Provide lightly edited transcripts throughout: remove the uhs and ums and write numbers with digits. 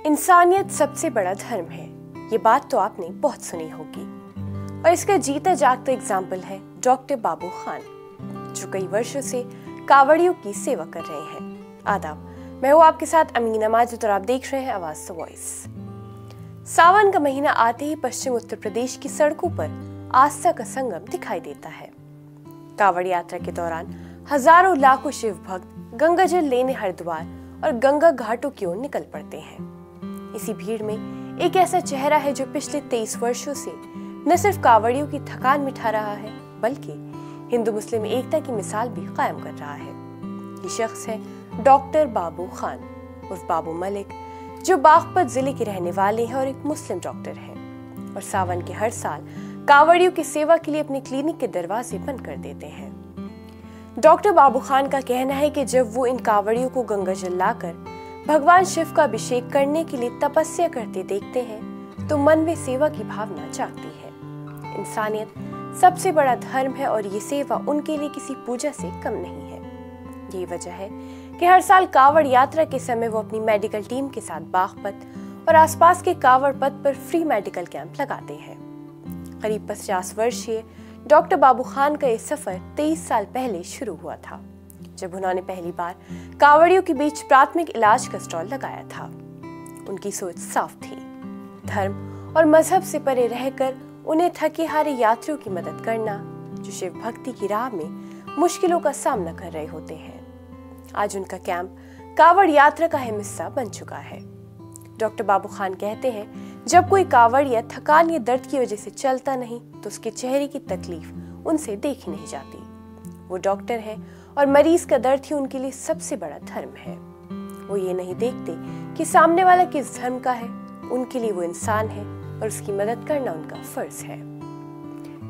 इंसानियत सबसे बड़ा धर्म है, ये बात तो आपने बहुत सुनी होगी और इसका जीता जागता एग्जाम्पल है डॉक्टर बाबू खान, जो कई वर्षों से कावड़ियों की सेवा कर रहे हैं। आदाब, मैं हूँ आपके साथ अमीना माजिद और आप देख रहे हैं आवाज द वॉइस। सावन का महीना आते ही पश्चिम उत्तर प्रदेश की सड़कों पर आस्था का संगम दिखाई देता है। कावड़ यात्रा के दौरान हजारों लाखों शिव भक्त गंगा जल लेने हरिद्वार और गंगा घाटों की ओर निकल पड़ते हैं। इसी भीड़ में एक ऐसा चेहरा है जो पिछले 23 वर्षों से न सिर्फ कावड़ियों की थकान मिटा रहा है, बल्कि हिंदू मुस्लिम एकता की मिसाल भी कायम कर रहा है। ये शख्स है डॉक्टर बाबू खान उर्फ बाबू मलिक, जो बागपत जिले के रहने वाले हैं और एक मुस्लिम डॉक्टर हैं और सावन के हर साल कावड़ियों की सेवा के लिए अपने क्लिनिक के दरवाजे बंद कर देते हैं। डॉक्टर बाबू खान का कहना है कि जब वो इन कावड़ियों को गंगा जल लाकर भगवान शिव का अभिषेक करने के लिए तपस्या करते देखते हैं तो मन में सेवा की भावना जागती है। इंसानियत सबसे बड़ा धर्म है और ये सेवा उनके लिए किसी पूजा से कम नहीं है। यही वजह है कि हर साल कावड़ यात्रा के समय वो अपनी मेडिकल टीम के साथ बागपत और आसपास के कावड़ पथ पर फ्री मेडिकल कैंप लगाते हैं। करीब 50 वर्षीय डॉक्टर बाबू खान का ये सफर 23 साल पहले शुरू हुआ था, जब उन्होंने पहली बार कावड़ियों के बीच प्राथमिक इलाज का स्टॉल लगाया था। उनकी सोच साफ थी, धर्म और मजहब से परे रहकर उन्हें थके हारे यात्रियों की मदद करना, जो शिव भक्ति की राह में मुश्किलों का सामना कर रहे होते हैं। आज उनका कैंप कावड़ यात्रा का अहम हिस्सा बन चुका है। डॉक्टर बाबू खान कहते हैं, जब कोई कावड़िया थकान या दर्द की वजह से चलता नहीं तो उसके चेहरे की तकलीफ उनसे देखी नहीं जाती। वो डॉक्टर है और मरीज का दर्द ही उनके लिए सबसे बड़ा धर्म है। वो ये नहीं देखते कि सामने वाला किस धर्म का है, उनके लिए वो इंसान है और उसकी मदद करना उनका फर्ज है।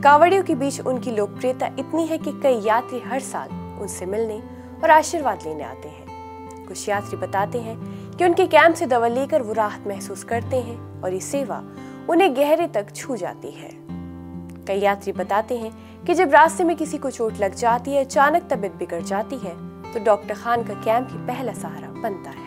कावड़ियों के बीच उनकी लोकप्रियता इतनी है कि कई यात्री हर साल उनसे मिलने और आशीर्वाद लेने आते हैं। कुछ यात्री बताते हैं कि उनके कैंप से दवा लेकर वो राहत महसूस करते हैं और ये सेवा उन्हें गहरे तक छू जाती है। कई यात्री बताते हैं कि जब रास्ते में किसी को चोट लग जाती है, अचानक तबीयत बिगड़ जाती है, तो डॉक्टर खान का कैंप ही पहला सहारा बनता है।